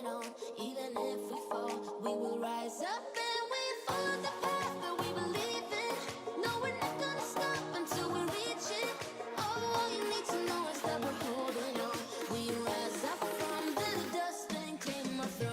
it on. Even if we fall, we will rise up and we follow the path that we believe in. No, we're not gonna stop until we reach it. All you need to know is that we're holding on. We rise up from the dust and claim our throne.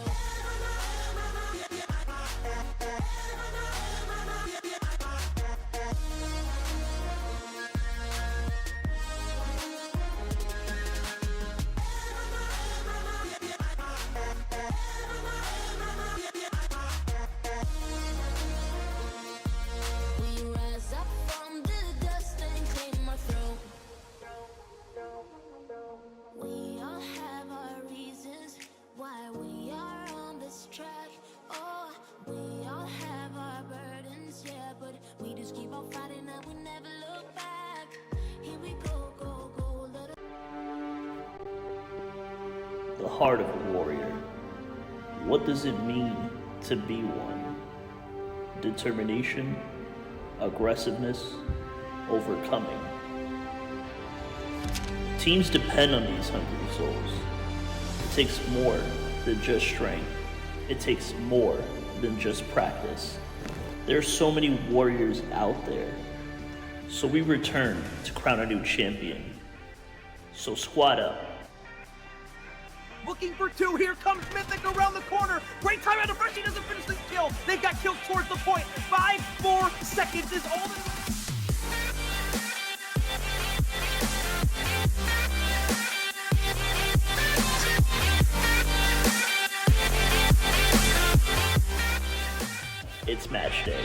The heart of a warrior. What does it mean to be one? Determination, aggressiveness, overcoming. Teams depend on these hungry souls. It takes more than just strength. It takes more than just practice. There are so many warriors out there. So we return to crown a new champion. So squad up. Looking for two, here comes Mythic around the corner. Great time out of first, he doesn't finish the kill. They've got kills towards the point. 5 more seconds is all that... It's match day.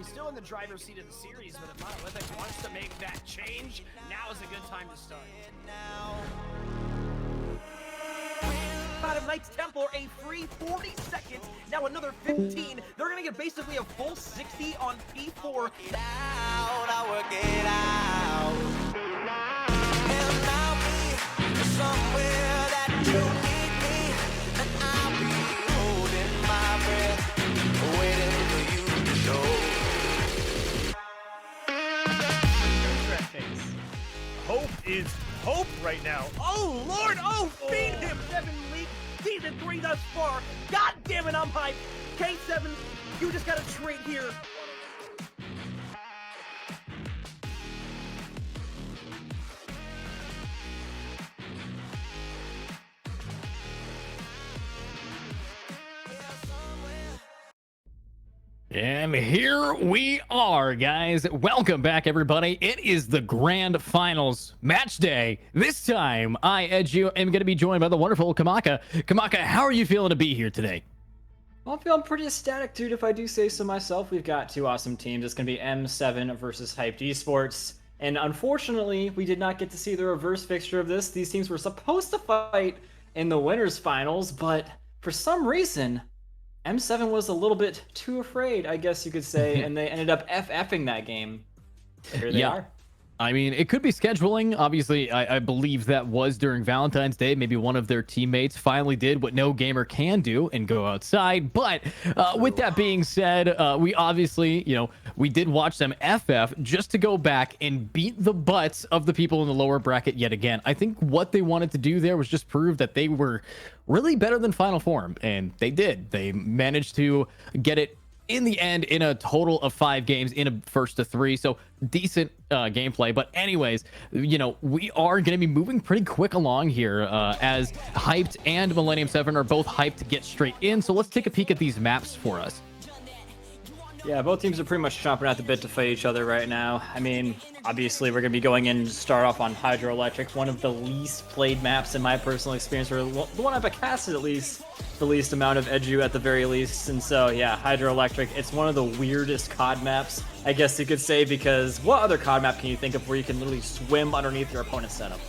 Still in the driver's seat of the series, but if Monolithic wants to make that change, now is a good time to start. Out of Knights Templar, a free 40 seconds, now another 15. They're gonna get basically a full 60 on P4. Get out, I work it out. And I'll be somewhere that you need me, and I'll be holding my breath, waiting for you to show. Hope is hope right now. Oh, Lord! Oh, Feed him, 7 leak, season 3 thus far. God damn it, I'm hyped. K7, you just gotta trade here. And here we are, guys. Welcome back, everybody. It is the grand finals match day. This time, I, Edu, am going to be joined by the wonderful Kamaka. Kamaka, how are you feeling to be here today? Well, I'm feeling pretty ecstatic, dude, if I do say so myself. We've got two awesome teams. It's going to be M7 versus Hyped eSports. And unfortunately, we did not get to see the reverse fixture of this. These teams were supposed to fight in the winners finals, but for some reason, M7 was a little bit too afraid, I guess you could say, and they ended up FFing that game. Here they are. I mean, it could be scheduling. Obviously, I believe that was during Valentine's Day. Maybe one of their teammates finally did what no gamer can do and go outside. But with that being said, we obviously, we did watch them FF just to go back and beat the butts of the people in the lower bracket yet again. I think what they wanted to do there was just prove that they were really better than Final Form. And they did. They managed to get it in the end in a total of 5 games in a first to 3, so decent gameplay. But anyways, we are going to be moving pretty quick along here as Hyped and Millennium 7 are both hyped to get straight in. So let's take a peek at these maps for us. Yeah, both teams are pretty much chomping at the bit to fight each other right now. I mean, obviously we're going to be going in to start off on Hydroelectric, one of the least played maps in my personal experience, or the one I've casted at least the least amount of Edu at the very least. And so yeah, Hydroelectric, it's one of the weirdest COD maps, I guess you could say, because what other COD map can you think of where you can literally swim underneath your opponent's setup?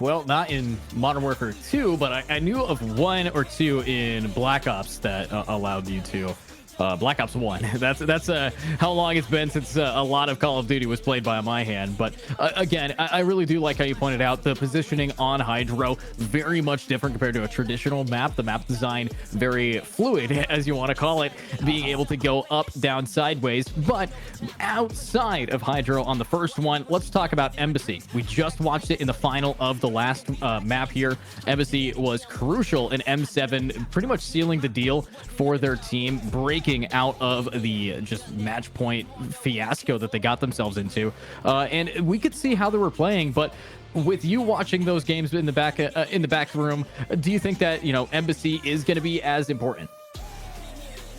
Well, not in Modern Warfare 2, but I knew of 1 or 2 in Black Ops that allowed you to. Black Ops 1. That's how long it's been since a lot of Call of Duty was played by my hand. But again, I really do like how you pointed out the positioning on Hydro, very much different compared to a traditional map. The map design very fluid, as you want to call it, being able to go up, down, sideways. But outside of Hydro on the first one, let's talk about Embassy. We just watched it in the final of the last map here. Embassy was crucial in M7 pretty much sealing the deal for their team, breaking out of the just match point fiasco that they got themselves into, and we could see how they were playing. But with you watching those games in the back room, do you think that Embassy is going to be as important?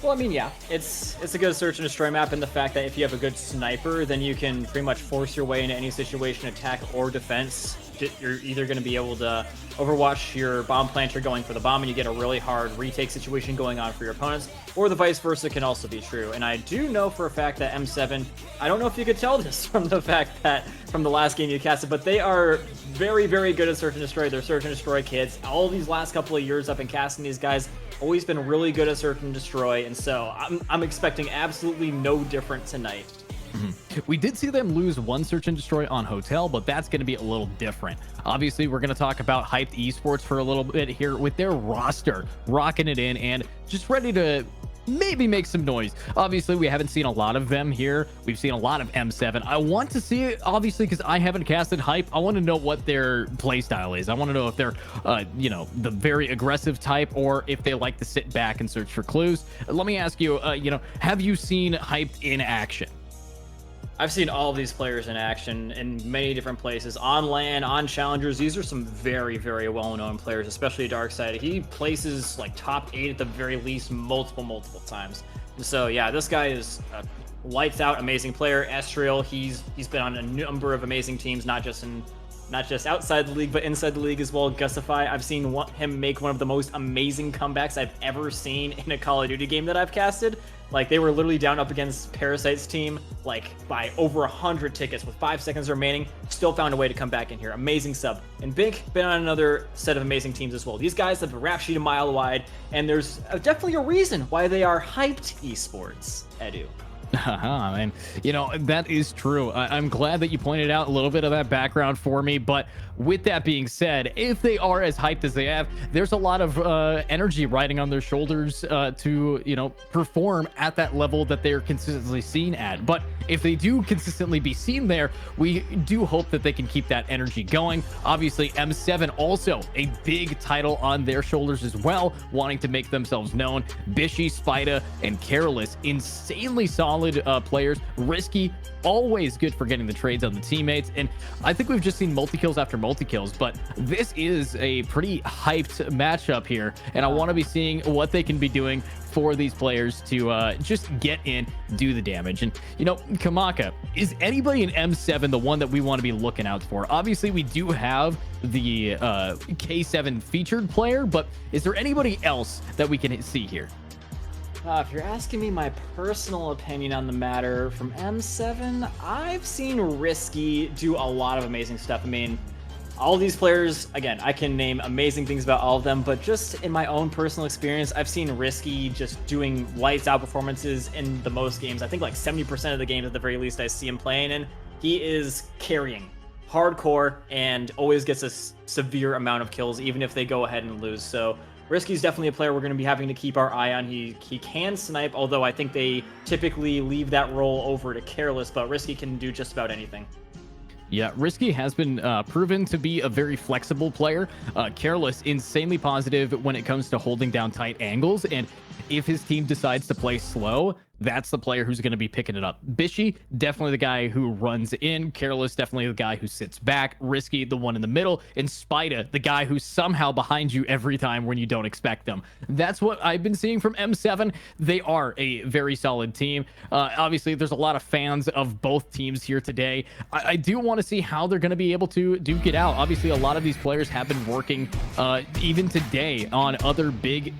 Well, I mean, yeah, it's a good search and destroy map in the fact that if you have a good sniper, then you can pretty much force your way into any situation, attack or defense. You're either going to be able to overwatch your bomb planter going for the bomb and you get a really hard retake situation going on for your opponents, or the vice versa can also be true. And I do know for a fact that M7, I don't know if you could tell this from the fact that from the last game you casted, but they are very, very good at search and destroy. They're search and destroy kids. All these last couple of years I've been casting these guys, always been really good at search and destroy, and so I'm expecting absolutely no different tonight. We did see them lose 1 search and destroy on Hotel, but that's going to be a little different. Obviously, we're going to talk about Hyped eSports for a little bit here with their roster rocking it in and just ready to maybe make some noise. Obviously, we haven't seen a lot of them here. We've seen a lot of M7. I want to see it, obviously, because I haven't casted Hype. I want to know what their play style is. I want to know if they're, the very aggressive type, or if they like to sit back and search for clues. Let me ask you, have you seen Hyped in action? I've seen all of these players in action in many different places, on LAN, on challengers. These are some very, very well-known players, especially Darkside. He places like top 8 at the very least multiple times. And so yeah, this guy is a lights out amazing player. Estriel, he's been on a number of amazing teams, not just outside the league, but inside the league as well. Gustify, I've seen him make one of the most amazing comebacks I've ever seen in a Call of Duty game that I've casted. Like, they were literally down up against Parasite's team, like, by over 100 tickets with 5 seconds remaining, still found a way to come back in here. Amazing sub. And Bink, been on another set of amazing teams as well. These guys have a rap sheet a mile wide, and there's definitely a reason why they are Hyped eSports, Edu. And that is true. I'm glad that you pointed out a little bit of that background for me. But with that being said, if they are as hyped as they have, there's a lot of energy riding on their shoulders to perform at that level that they're consistently seen at. But if they do consistently be seen there, we do hope that they can keep that energy going. Obviously, M7 also a big title on their shoulders as well, wanting to make themselves known. Bishy, Spida, and Careless, insanely solid solid players. Risky, always good for getting the trades on the teammates. And I think we've just seen multi-kills after multi-kills, but this is a pretty hyped matchup here. And I want to be seeing what they can be doing for these players to just get in, do the damage. And, you know, Kamaka, is anybody in M7 the one that we want to be looking out for? Obviously, we do have the K7 featured player, but is there anybody else that we can see here? If you're asking me my personal opinion on the matter from M7, I've seen Risky do a lot of amazing stuff. I mean, all these players, again, I can name amazing things about all of them, but just in my own personal experience, I've seen Risky just doing lights out performances in the most games. I think like 70% of the games at the very least I see him playing in. He is carrying hardcore and always gets a severe amount of kills, even if they go ahead and lose. So Risky's definitely a player we're going to be having to keep our eye on. He can snipe, although I think they typically leave that role over to Careless, but Risky can do just about anything. Yeah, Risky has been proven to be a very flexible player. Careless, insanely positive when it comes to holding down tight angles. And if his team decides to play slow, that's the player who's going to be picking it up. Bishy, definitely the guy who runs in. Careless, definitely the guy who sits back. Risky, the one in the middle. And Spida, the guy who's somehow behind you every time when you don't expect them. That's what I've been seeing from M7. They are a very solid team. Obviously, there's a lot of fans of both teams here today. I do want to see how they're going to be able to duke it out. Obviously, a lot of these players have been working even today on other big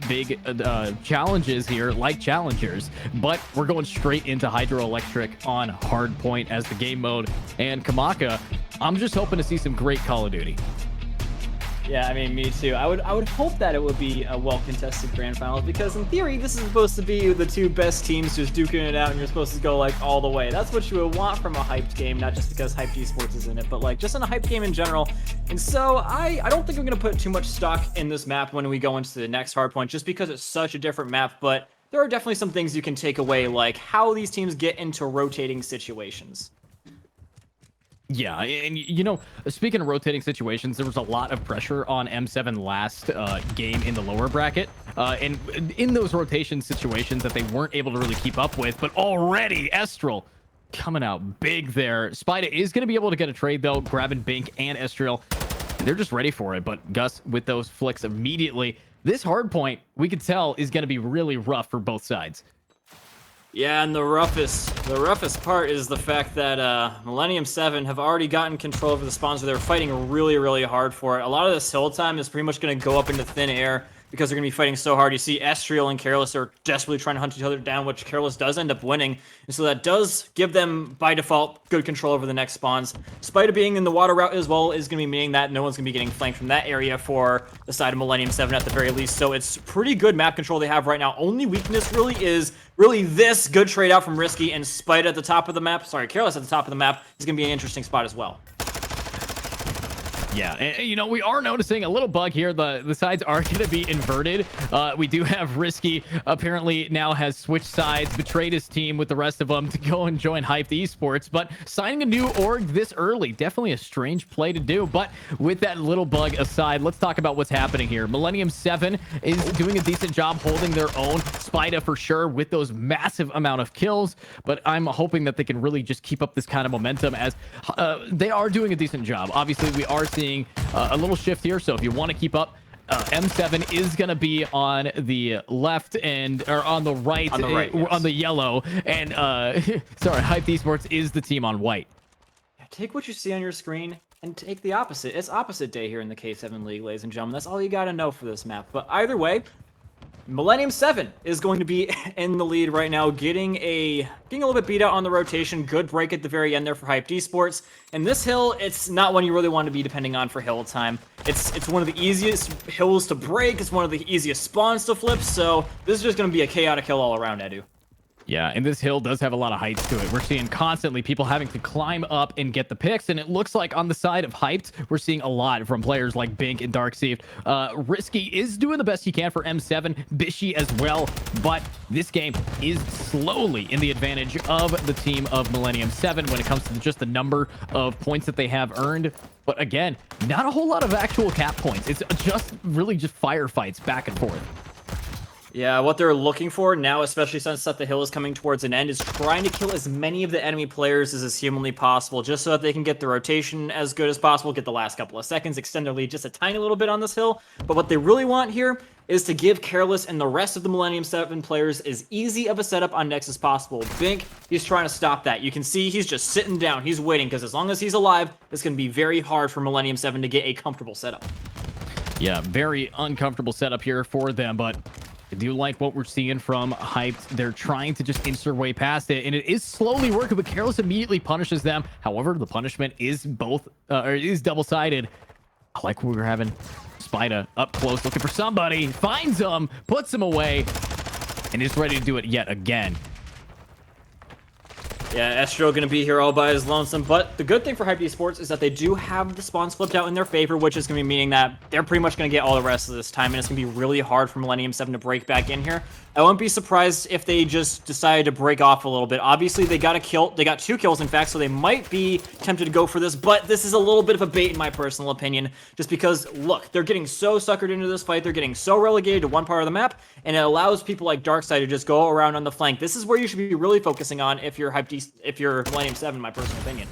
challenges here, like challengers. But we're going straight into Hydroelectric on hardpoint as the game mode. And Kamaka, I'm just hoping to see some great Call of Duty. Yeah, I mean, me too. I would hope that it would be a well-contested grand finals, because in theory, this is supposed to be the two best teams just duking it out, and you're supposed to go like all the way. That's what you would want from a hyped game, not just because hyped esports is in it, but like just in a hyped game in general. And so I don't think I'm gonna put too much stock in this map when we go into the next hardpoint, just because it's such a different map. But there are definitely some things you can take away, like how these teams get into rotating situations. Yeah, and you know, speaking of rotating situations, there was a lot of pressure on M7 last game in the lower bracket, and in those rotation situations that they weren't able to really keep up with. But already, Estrel coming out big there. Spida is going to be able to get a trade, though, grabbing Bink and Estrel. They're just ready for it, but Gus with those flicks immediately. This hard point, we could tell, is going to be really rough for both sides. Yeah, and the roughest part is the fact that Millennium 7 have already gotten control over the spawns. They're fighting really, really hard for it. A lot of this hill time is pretty much going to go up into thin air because they're going to be fighting so hard. You see Estriel and Careless are desperately trying to hunt each other down, which Careless does end up winning. And so that does give them, by default, good control over the next spawns. Spida being in the water route as well is going to be meaning that no one's going to be getting flanked from that area for the side of Millennium 7 at the very least. So it's pretty good map control they have right now. Only weakness really is this good trade out from Risky, and Spida at the top of the map. Sorry, Careless at the top of the map is going to be an interesting spot as well. Yeah, and you know, we are noticing a little bug here. The sides are going to be inverted. We do have Risky apparently now has switched sides, betrayed his team with the rest of them to go and join Hyped Esports. But signing a new org this early, definitely a strange play to do. But with that little bug aside, let's talk about what's happening here. Millennium 7 is doing a decent job holding their own. Spida for sure with those massive amount of kills. But I'm hoping that they can really just keep up this kind of momentum as they are doing a decent job. Obviously, we are seeing a little shift here, so if you want to keep up, M7 is going to be on the left or on the right, yes. On the yellow, and sorry, Hype Esports is the team on white. Take what you see on your screen and take the opposite. It's opposite day here in the K7 League, ladies and gentlemen. That's all you got to know for this map. But either way, Millennium 7 is going to be in the lead right now, getting a little bit beat out on the rotation. Good break at the very end there for Hyped Esports. And this hill, it's not one you really want to be depending on for hill time. It's one of the easiest hills to break. It's one of the easiest spawns to flip. So this is just going to be a chaotic hill all around, Edu. Yeah, and this hill does have a lot of heights to it. We're seeing constantly people having to climb up and get the picks, and it looks like on the side of Hyped, we're seeing a lot from players like Bink and Darkseed. Risky is doing the best he can for M7, Bishy as well, but this game is slowly in the advantage of the team of Millennium 7 when it comes to just the number of points that they have earned. But again, not a whole lot of actual cap points. It's just really just firefights back and forth. Yeah, what they're looking for now, especially since that the hill is coming towards an end, is trying to kill as many of the enemy players as is humanly possible, just so that they can get the rotation as good as possible, get the last couple of seconds, extend their lead just a tiny little bit on this hill. But what they really want here is to give Careless and the rest of the Millennium 7 players as easy of a setup on next as possible. Bink, he's trying to stop that. You can see he's just sitting down. He's waiting, because as long as he's alive, it's going to be very hard for Millennium 7 to get a comfortable setup. Yeah, very uncomfortable setup here for them, but I do like what we're seeing from Hyped. They're trying to just inch their way past it, and it is slowly working, but Careless immediately punishes them. However, the punishment is double-sided. I like what we're having. Spida up close, looking for somebody, finds him, puts him away, and is ready to do it yet again. Yeah, Estro going to be here all by his lonesome, but the good thing for Hype eSports is that they do have the spawns flipped out in their favor, which is going to be meaning that they're pretty much going to get all the rest of this time, and it's going to be really hard for Millennium 7 to break back in here. I won't be surprised if they just decided to break off a little bit. Obviously, they got a kill. They got 2 kills, in fact, so they might be tempted to go for this, but this is a little bit of a bait in my personal opinion, just because, look, they're getting so suckered into this fight, they're getting so relegated to one part of the map, and it allows people like Darkside to just go around on the flank. This is where you should be really focusing on if you're Millennium 7, in my personal opinion.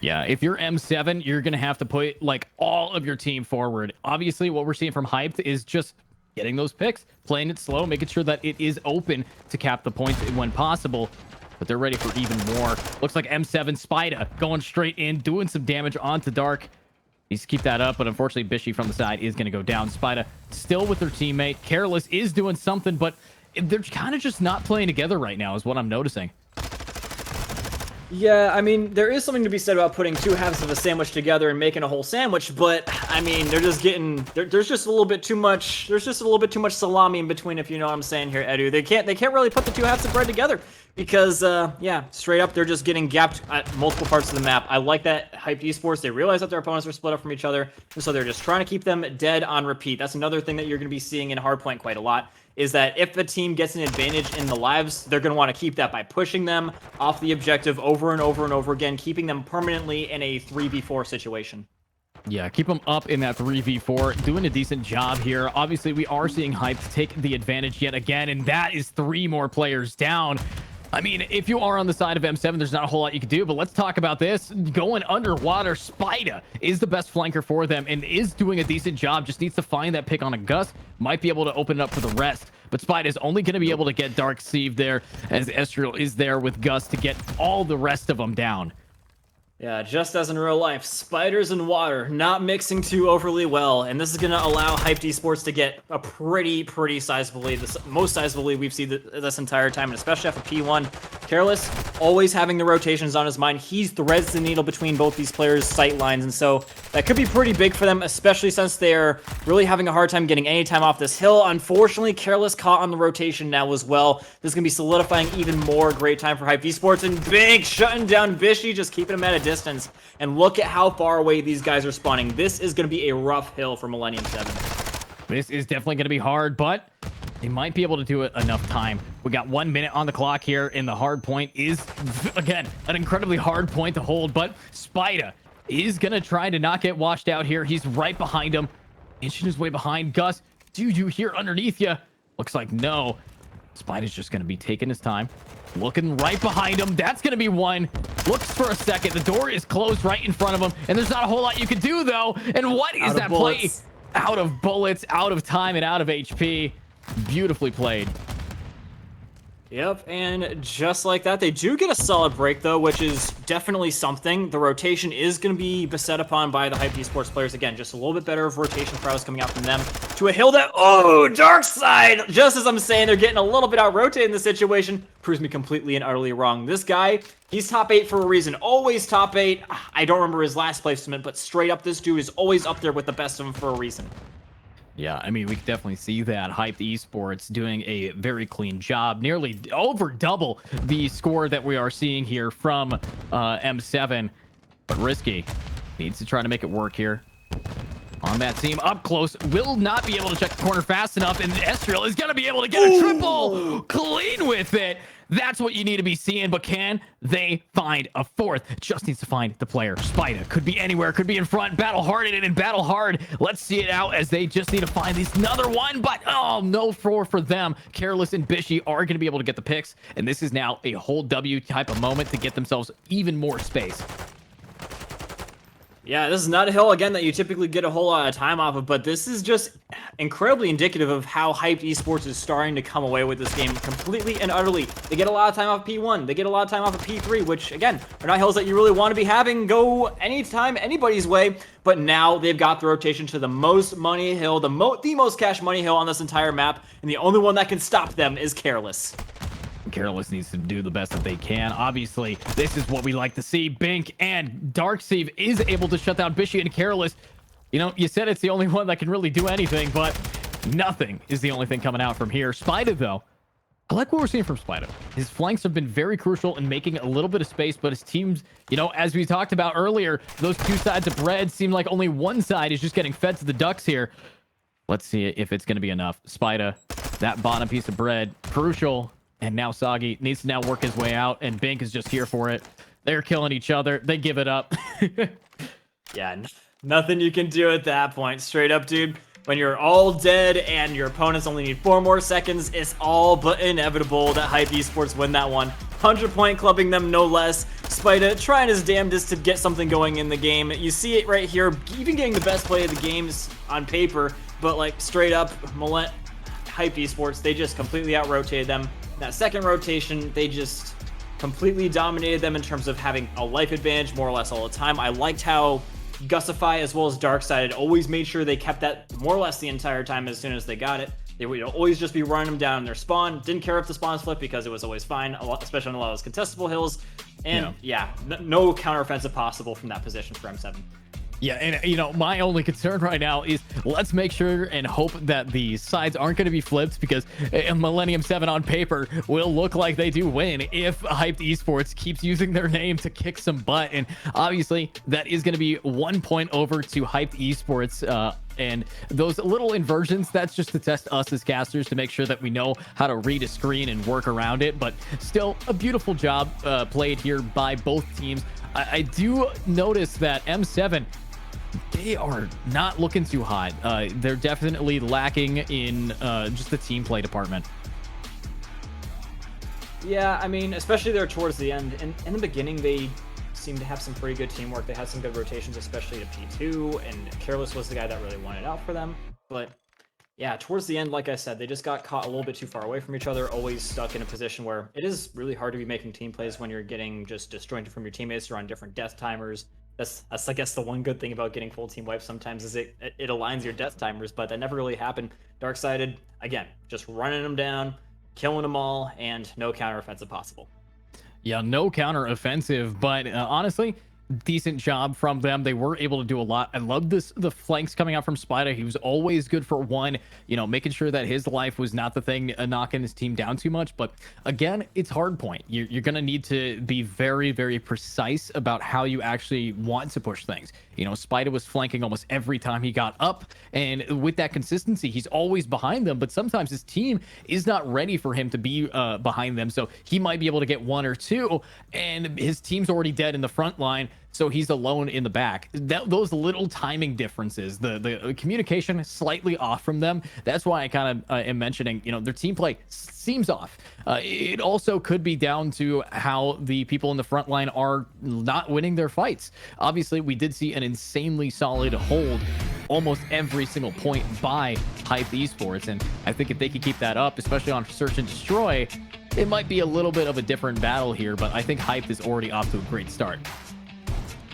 Yeah, if you're M7, you're going to have to put, like, all of your team forward. Obviously, what we're seeing from Hyped is just getting those picks, playing it slow, making sure that it is open to cap the points when possible. But they're ready for even more. Looks like M7 Spida going straight in, doing some damage onto Dark. Needs to keep that up, but unfortunately, Bishy from the side is going to go down. Spida still with their teammate. Careless is doing something, but they're kind of just not playing together right now is what I'm noticing. Yeah, I mean, there is something to be said about putting 2 halves of a sandwich together and making a whole sandwich, but I mean, they're just getting there's just a little bit too much. There's just a little bit too much salami in between, if you know what I'm saying here, Edu. They can't really put the 2 halves of bread together because yeah, straight up they're just getting gapped at multiple parts of the map. I like that Hyped eSports, they realize that their opponents are split up from each other, and so they're just trying to keep them dead on repeat. That's another thing that you're going to be seeing in Hardpoint quite a lot, is that if a team gets an advantage in the lives, they're going to want to keep that by pushing them off the objective over and over and over again, keeping them permanently in a 3v4 situation. Yeah, keep them up in that 3v4, doing a decent job here. Obviously, we are seeing Hype take the advantage yet again, and that is 3 more players down. I mean, if you are on the side of M7, there's not a whole lot you can do, but let's talk about this. Going underwater, Spida is the best flanker for them and is doing a decent job. Just needs to find that pick on a Gus. Might be able to open it up for the rest, but Spida is only going to be able to get Dark Sieve there, as Estriel is there with Gus to get all the rest of them down. Yeah, just as in real life, spiders and water not mixing too overly well, and this is going to allow Hyped eSports to get a pretty sizable lead, the most sizable lead we've seen this entire time, and especially after P1. Careless, always having the rotations on his mind. He threads the needle between both these players' sight lines, and so that could be pretty big for them, especially since they're really having a hard time getting any time off this hill. Unfortunately, Careless caught on the rotation now as well. This is going to be solidifying even more. Great time for Hyped eSports, and Big shutting down Bishy, just keeping him at a distance. And look at how far away these guys are spawning. This is going to be a rough hill for Millennium 7. This is definitely going to be hard, but they might be able to do it enough time. We got 1 minute on the clock here, and the hard point is, again, an incredibly hard point to hold, but Spida is going to try to not get washed out here. He's right behind him, inching his way behind. Gus, do you hear underneath you? Looks like no. Spida's just going to be taking his time, looking right behind him. That's going to be one. Looks for a second. The door is closed right in front of him, and there's not a whole lot you can do, though. And what is that play? Out of bullets, out of time, and out of HP. Beautifully played. Yep, and just like that, they do get a solid break, though, which is definitely something. The rotation is going to be beset upon by the Hyped eSports players. Again, just a little bit better of rotation prowess coming out from them to a hill that, oh, dark side! Just as I'm saying, they're getting a little bit out-rotated in the situation. Proves me completely and utterly wrong. This guy, he's top 8 for a reason. Always top 8. I don't remember his last placement, but straight up, this dude is always up there with the best of them for a reason. Yeah, I mean, we can definitely see that. Hyped eSports doing a very clean job, nearly over double the score that we are seeing here from M7. But Risky needs to try to make it work here. On that team, up close, will not be able to check the corner fast enough, and Estriel is going to be able to get a triple clean with it. That's what you need to be seeing. But can they find a fourth? Just needs to find the player. Spida could be anywhere, could be in front. Battle hard and battle hard. Let's see it out as they just need to find this another one. But oh, no for them. Careless and Bishy are going to be able to get the picks. And this is now a whole W type of moment to get themselves even more space. Yeah, this is not a hill, again, that you typically get a whole lot of time off of, but this is just incredibly indicative of how hyped esports is starting to come away with this game completely and utterly. They get a lot of time off P1. They get a lot of time off of P3, which, again, are not hills that you really want to be having go anytime anybody's way, but now they've got the rotation to the most money hill, the most cash money hill on this entire map, and the only one that can stop them is Careless. Careless needs to do the best that they can. Obviously, this is what we like to see. Bink and Darkseeve is able to shut down Bishy and Careless. You know, you said it's the only one that can really do anything, but nothing is the only thing coming out from here. Spida, though, I like what we're seeing from Spida. His flanks have been very crucial in making a little bit of space, but his teams, you know, as we talked about earlier, those two sides of bread seem like only one side is just getting fed to the ducks here. Let's see if it's going to be enough. Spida, that bottom piece of bread, crucial. And now Soggy needs to now work his way out, and Bink is just here for it. They're killing each other. They give it up. Yeah, nothing you can do at that point. Straight up, dude. When you're all dead and your opponents only need 4 more seconds, it's all but inevitable that Hype Esports win that one. 100-point clubbing them, no less. Spida trying his damnedest to get something going in the game. You see it right here, even getting the best play of the games on paper, but like straight up, Hype Esports, they just completely out-rotated them. That second rotation, they just completely dominated them in terms of having a life advantage more or less all the time. I liked how Gusify as well as Darkside had always made sure they kept that more or less the entire time as soon as they got it. They would always just be running them down in their spawn. Didn't care if the spawns flipped because it was always fine, especially on a lot of those contestable hills. And yeah, no counteroffensive possible from that position for M7. Yeah, and you know, my only concern right now is let's make sure and hope that the sides aren't going to be flipped, because Millennium 7 on paper will look like they do win if Hyped Esports keeps using their name to kick some butt. And obviously that is going to be 1 point over to Hyped Esports. And those little inversions, that's just to test us as casters to make sure that we know how to read a screen and work around it. But still, a beautiful job played here by both teams. I do notice that M7, they are not looking too hot. They're definitely lacking in just the team play department. Yeah, I mean, especially there towards the end. In the beginning, they seemed to have some pretty good teamwork. They had some good rotations, especially to P2, and Careless was the guy that really won it out for them. But yeah, towards the end, like I said, they just got caught a little bit too far away from each other, always stuck in a position where it is really hard to be making team plays when you're getting just disjointed from your teammates. You're on different death timers. That's I guess the one good thing about getting full team wipes sometimes is it aligns your death timers, but that never really happened. Darksided, again, just running them down, killing them all, and no counteroffensive possible. Yeah, no counter-offensive, but honestly, decent job from them. They were able to do a lot. I love the flanks coming out from Spida. He was always good for one, you know, making sure that his life was not the thing knocking his team down too much. But again, it's hard point. You're going to need to be very, very precise about how you actually want to push things. You know, Spida was flanking almost every time he got up, and with that consistency, he's always behind them, but sometimes his team is not ready for him to be behind them, so he might be able to get 1 or 2, and his team's already dead in the front line, so he's alone in the back. Those little timing differences, the communication is slightly off from them. That's why I kind of am mentioning, you know, their team play seems off. It also could be down to how the people in the front line are not winning their fights. Obviously, we did see an insanely solid hold almost every single point by Hype Esports, and I think if they could keep that up, especially on Search and Destroy, it might be a little bit of a different battle here, but I think Hype is already off to a great start.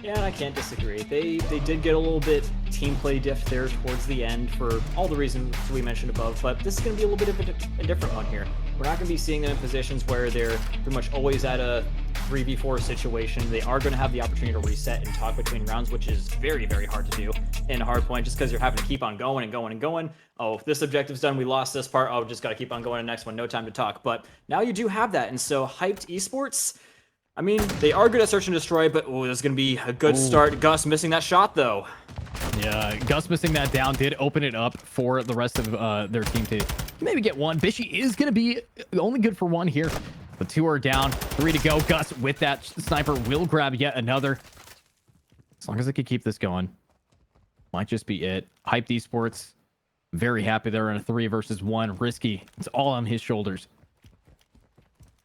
Yeah, and I can't disagree. They did get a little bit team play diff there towards the end for all the reasons we mentioned above, but this is going to be a little bit of a different one here. We're not going to be seeing them in positions where they're pretty much always at a 3v4 situation. They are going to have the opportunity to reset and talk between rounds, which is very, very hard to do in a hard point just because you're having to keep on going and going and going. Oh, this objective's done. We lost this part. Oh, just got to keep on going to the next one. No time to talk. But now you do have that. And so Hyped Esports, I mean, they are good at Search and Destroy, but oh, this is going to be a good start. Gus missing that shot, though. Yeah, Gus missing that down did open it up for the rest of their team to maybe get 1. Bishy is going to be only good for 1 here. But 2 are down, 3 to go. Gus with that sniper will grab yet another. As long as I can keep this going, might just be it. Hyped eSports, very happy they're in a 3 versus 1. Risky, it's all on his shoulders.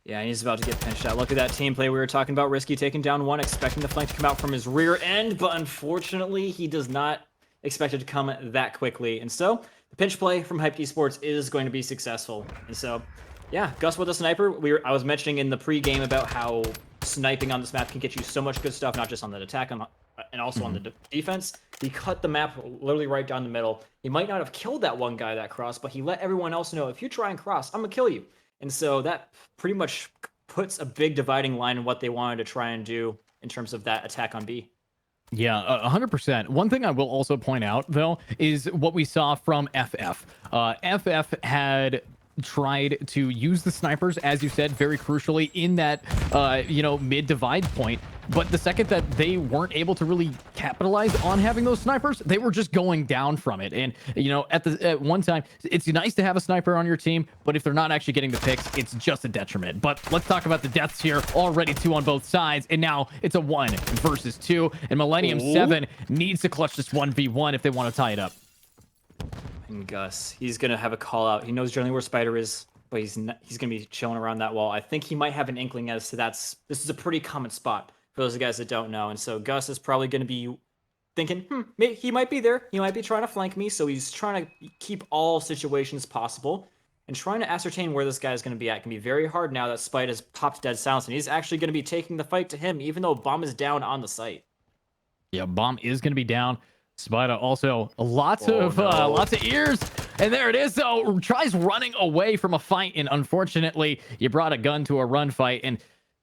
Yeah, he's about to get pinched out. Look at that team play we were talking about. Risky taking down 1, expecting the flank to come out from his rear end, but unfortunately, he does not expect it to come that quickly. And so, the pinch play from Hyped Esports is going to be successful. And so, yeah, Gus with a sniper. I was mentioning in the pregame about how sniping on this map can get you so much good stuff, not just on the attack, and also on the defense. He cut the map literally right down the middle. He might not have killed that one guy that crossed, but he let everyone else know, if you try and cross, I'm going to kill you. And so that pretty much puts a big dividing line in what they wanted to try and do in terms of that attack on B. Yeah, 100%. One thing I will also point out, though, is what we saw from FF. FF had tried to use the snipers, as you said, very crucially in that, mid divide point. But the second that they weren't able to really capitalize on having those snipers, they were just going down from it. And, at one time, it's nice to have a sniper on your team, but if they're not actually getting the picks, it's just a detriment. But let's talk about the deaths here. Already 2 on both sides, and now it's a 1 versus 2. And Millennium 7 needs to clutch this 1v1 if they want to tie it up. And Gus, he's going to have a call out. He knows generally where Spider is, but he's going to be chilling around that wall. I think he might have an inkling as to this is a pretty common spot for those guys that don't know. And so Gus is probably going to be thinking, he might be there. He might be trying to flank me. So he's trying to keep all situations possible and trying to ascertain where this guy is going to be at. It can be very hard now that Spite has popped dead silence, and he's actually going to be taking the fight to him, even though Bomb is down on the site. Yeah, Bomb is going to be down. Spida also lots of ears, and there it is. Though tries running away from a fight, and unfortunately, you brought a gun to a run fight, and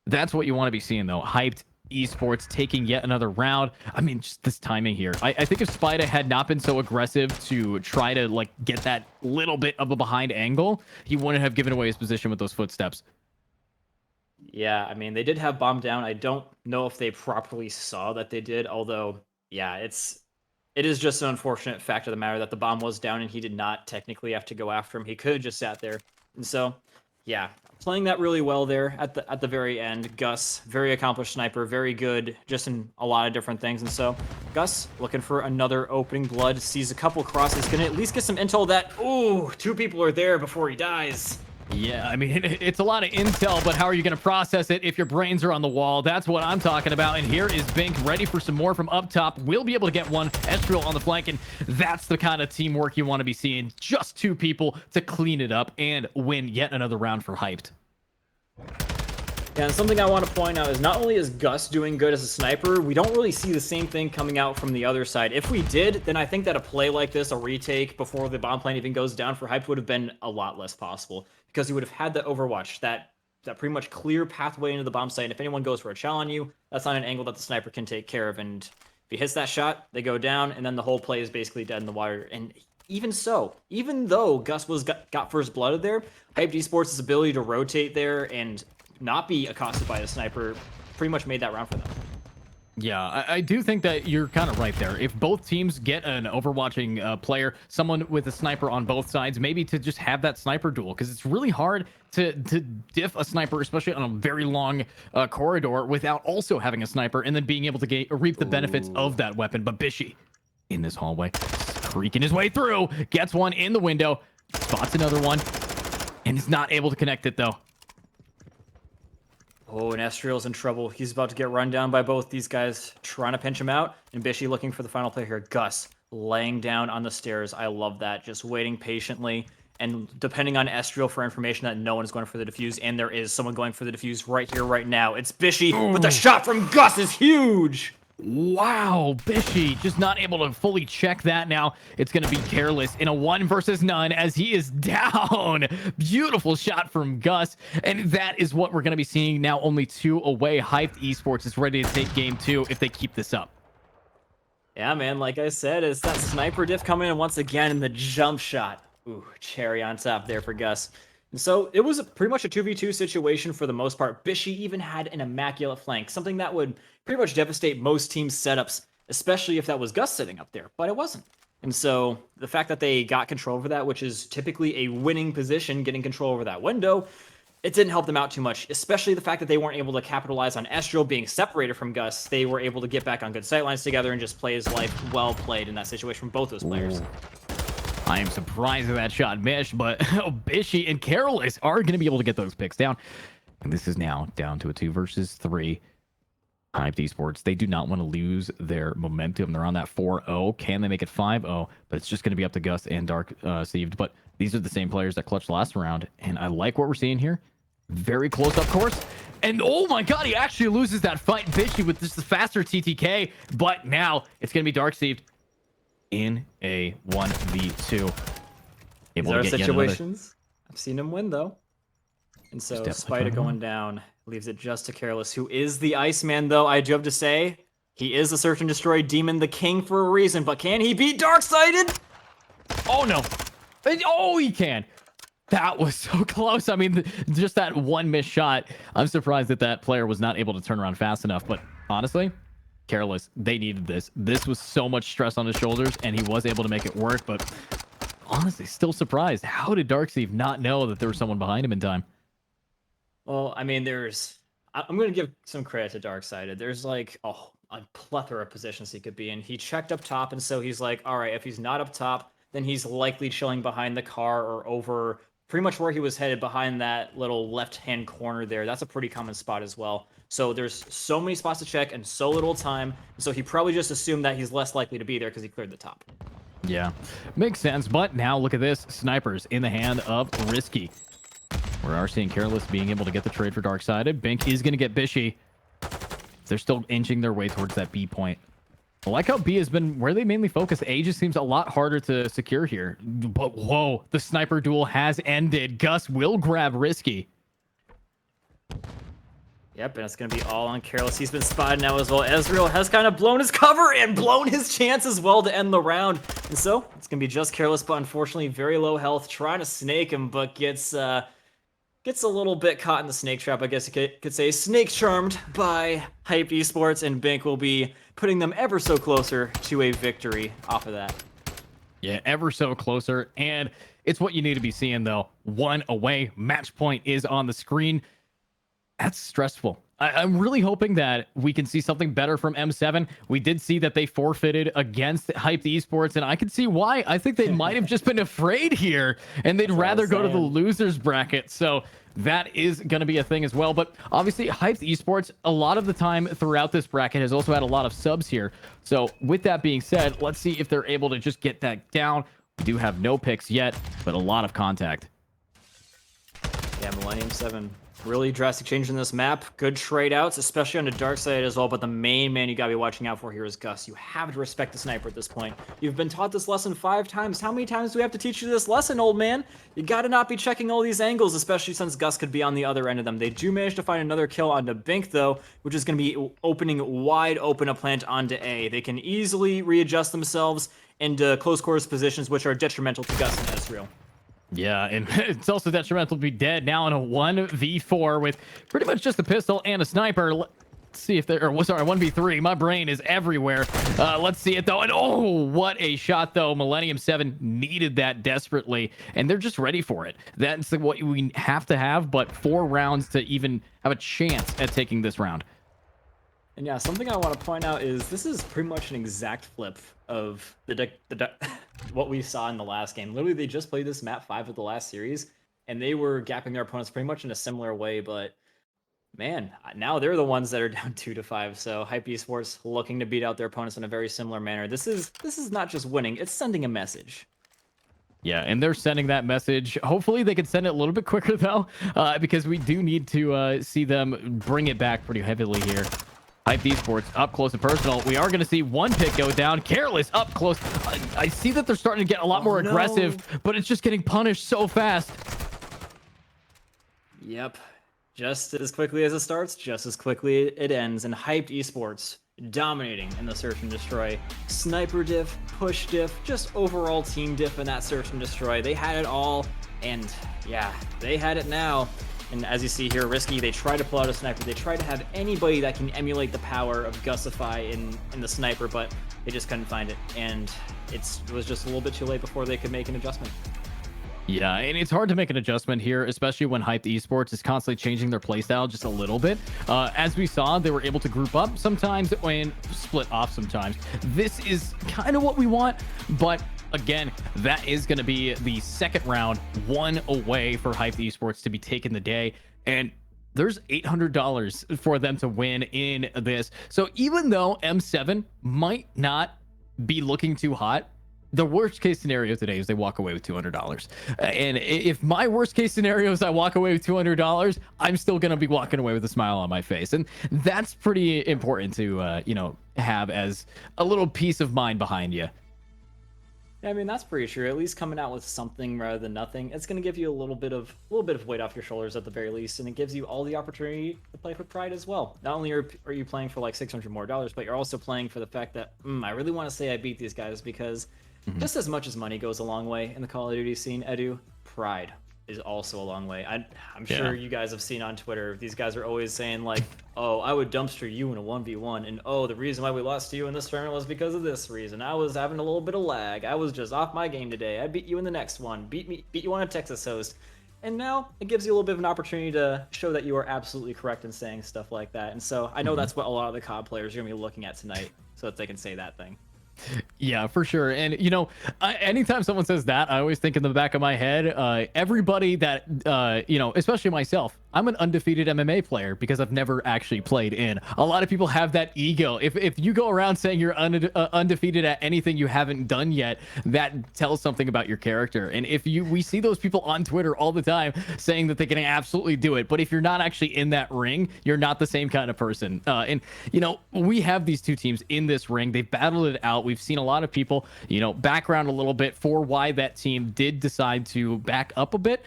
that's what you want to be seeing. Though Hyped Esports taking yet another round. I mean, just this timing here. I think if Spida had not been so aggressive to try to get that little bit of a behind angle, he wouldn't have given away his position with those footsteps. Yeah, I mean, they did have Bomb down. I don't know if they properly saw that they did, although, yeah, it is just an unfortunate fact of the matter that the Bomb was down and he did not technically have to go after him. He could have just sat there. And so, yeah, playing that really well there at the very end. Gus, very accomplished sniper, very good just in a lot of different things. And so, Gus, looking for another opening blood, sees a couple crosses, gonna at least get some intel that, ooh, 2 people are there before he dies. Yeah, I mean, it's a lot of intel, but how are you going to process it if your brains are on the wall? That's what I'm talking about. And here is Bink ready for some more from up top. We'll be able to get one. Estriel on the flank, and that's the kind of teamwork you want to be seeing. Just 2 people to clean it up and win yet another round for Hyped. Yeah, and something I want to point out is not only is Gus doing good as a sniper, we don't really see the same thing coming out from the other side. If we did, then I think that a play like this, a retake before the bomb plane even goes down for Hyped, would have been a lot less possible, because he would have had the Overwatch, that pretty much clear pathway into the bomb site. And if anyone goes for a challenge on you, that's not an angle that the sniper can take care of. And if he hits that shot, they go down, and then the whole play is basically dead in the water. And even so, even though Gus got first blooded there, Hyped Esports' ability to rotate there and not be accosted by the sniper pretty much made that round for them. Yeah, I do think that you're kind of right there. If both teams get an overwatching player, someone with a sniper on both sides, maybe to just have that sniper duel, because it's really hard to diff a sniper, especially on a very long corridor, without also having a sniper and then being able to reap the benefits of that weapon. But Bishy in this hallway, creaking his way through, gets one in the window, spots another one, and is not able to connect it though. Oh, and Estriel's in trouble. He's about to get run down by both these guys, trying to pinch him out. And Bishy looking for the final play here. Gus laying down on the stairs. I love that. Just waiting patiently. And depending on Estriel for information that no one is going for the defuse. And there is someone going for the defuse right here, right now. It's Bishy, but the shot from Gus is huge. Wow, Bishy just not able to fully check that now. It's going to be careless in a 1 versus none as he is down. Beautiful shot from Gus. And that is what we're going to be seeing now. Only 2 away. Hyped Esports is ready to take game 2 if they keep this up. Yeah, man, like I said, it's that sniper diff coming in once again in the jump shot. Ooh, cherry on top there for Gus. And so it was pretty much a 2v2 situation for the most part. Bishy even had an immaculate flank, something that would pretty much devastate most teams' setups, especially if that was Gus sitting up there, but it wasn't. And so the fact that they got control over that, which is typically a winning position, getting control over that window, it didn't help them out too much, especially the fact that they weren't able to capitalize on Ezreal being separated from Gus. They were able to get back on good sightlines together and just play his life well played in that situation from both those players. Ooh. I am surprised that shot missed, but Bishy and Careless are going to be able to get those picks down. And this is now down to a 2 versus 3. Hyped eSports, they do not want to lose their momentum. They're on that 4-0. Can they make it 5-0? But it's just going to be up to Gus and Dark Sieved. But these are the same players that clutched last round. And I like what we're seeing here. Very close up course. And oh my god, he actually loses that fight. Bishy with just the faster TTK. But now it's going to be Dark Sieved in a 1v2. These are situations. I've seen him win, though. And so Spider going down leaves it just to Careless, who is the Iceman, though. I do have to say, he is the Search and Destroy Demon, the king for a reason. But can he beat Darksided? Oh, no. Oh, he can. That was so close. I mean, just that one missed shot. I'm surprised that that player was not able to turn around fast enough. But honestly, Careless, they needed this. This was so much stress on his shoulders, and he was able to make it work. But honestly, still surprised. How did Darkseid not know that there was someone behind him in time? Well, I mean, I'm going to give some credit to Darksided. There's like a plethora of positions he could be in. He checked up top, and so he's like, all right, if he's not up top, then he's likely chilling behind the car or over pretty much where he was headed, behind that little left-hand corner there. That's a pretty common spot as well. So there's so many spots to check and so little time. So he probably just assumed that he's less likely to be there because he cleared the top. Yeah, makes sense. But now look at this. Snipers in the hand of Risky. We are seeing Careless being able to get the trade for Darksided. Bink is going to get Bishy. They're still inching their way towards that B point. I like how B has been where they mainly focus. A just seems a lot harder to secure here. But whoa, the sniper duel has ended. Gus will grab Risky. Yep, and it's going to be all on Careless. He's been spotted now as well. Ezreal has kind of blown his cover and blown his chance as well to end the round. And so it's going to be just Careless, but unfortunately very low health, trying to snake him, but gets a little bit caught in the snake trap. I guess you could say snake charmed by Hyped Esports, and Bink will be putting them ever so closer to a victory off of that. Yeah, ever so closer. And it's what you need to be seeing, though. 1 away. Match point is on the screen. That's stressful. I'm really hoping that we can see something better from M7. We did see that they forfeited against Hyped Esports, and I can see why. I think they might have just been afraid here, and they'd rather go to the losers bracket. So that is going to be a thing as well. But obviously, Hyped Esports, a lot of the time throughout this bracket, has also had a lot of subs here. So with that being said, let's see if they're able to just get that down. We do have no picks yet, but a lot of contact. Yeah, Millennium 7. Really drastic change in this map. Good trade outs, especially on the dark side as well. But the main man you gotta be watching out for here is Gus. You have to respect the sniper at this point. You've been taught this lesson 5 times. How many times do we have to teach you this lesson, old man? You gotta not be checking all these angles, especially since Gus could be on the other end of them. They do manage to find another kill onto Bink, though, which is gonna be opening wide open a plant onto A. They can easily readjust themselves into close quarters positions, which are detrimental to Gus and Ezreal. Yeah, and it's also detrimental to be dead now in a 1v4 with pretty much just a pistol and a sniper. Let's see if they're, or sorry, 1v3. My brain is everywhere. Let's see it though. And oh, what a shot though. Millennium 7 needed that desperately, and they're just ready for it. That's what we have to have, but 4 rounds to even have a chance at taking this round. And yeah, something I want to point out is this is pretty much an exact flip of what we saw in the last game. Literally, they just played this map 5 of the last series, and they were gapping their opponents pretty much in a similar way. But man, now they're the ones that are down 2-5. So Hype Esports looking to beat out their opponents in a very similar manner. This is not just winning; it's sending a message. Yeah, and they're sending that message. Hopefully they can send it a little bit quicker though, because we do need to see them bring it back pretty heavily here. Hype Esports up close and personal. We are going to see one pick go down. Careless up close. I see that they're starting to get a lot more aggressive, but it's just getting punished so fast. Yep. Just as quickly as it starts, just as quickly it ends. And Hyped Esports dominating in the search and destroy. Sniper diff, push diff, just overall team diff in that search and destroy. They had it all, and yeah, they had it now. And as you see here, Risky, they try to pull out a sniper. They try to have anybody that can emulate the power of Gusify in the sniper, but they just couldn't find it. And it was just a little bit too late before they could make an adjustment. Yeah, and it's hard to make an adjustment here, especially when Hyped Esports is constantly changing their playstyle just a little bit. As we saw, they were able to group up sometimes and split off sometimes. This is kind of what we want, but again, that is going to be the second round, one away for Hyped Esports to be taking the day. And there's $800 for them to win in this. So even though M7 might not be looking too hot, the worst case scenario today is they walk away with $200. And if my worst case scenario is I walk away with $200, I'm still going to be walking away with a smile on my face. And that's pretty important to, have as a little peace of mind behind you. Yeah, I mean, that's pretty true. At least coming out with something rather than nothing, it's going to give you a little bit of weight off your shoulders at the very least, and it gives you all the opportunity to play for pride as well. Not only are you playing for like $600 more, but you're also playing for the fact that I really want to say I beat these guys, because just as much as money goes a long way in the Call of Duty scene, Edu, pride is also a long way. I'm sure you guys have seen on Twitter, these guys are always saying like, oh, I would dumpster you in a 1v1, and oh, the reason why we lost to you in this tournament was because of this reason. I was having a little bit of lag. I was just off my game today. I beat you in the next one. Beat you on a Texas host. And now it gives you a little bit of an opportunity to show that you are absolutely correct in saying stuff like that. And so I know that's what a lot of the COD players are going to be looking at tonight, so that they can say that thing. Yeah, for sure. And anytime someone says that, I always think in the back of my head, everybody that especially myself, I'm an undefeated MMA player because I've never actually played in. A lot of people have that ego. If you go around saying you're undefeated at anything you haven't done yet, that tells something about your character. And we see those people on Twitter all the time saying that they can absolutely do it, but if you're not actually in that ring, you're not the same kind of person. We have these two teams in this ring. They've battled it out. We've seen a lot of people, background a little bit for why that team did decide to back up a bit.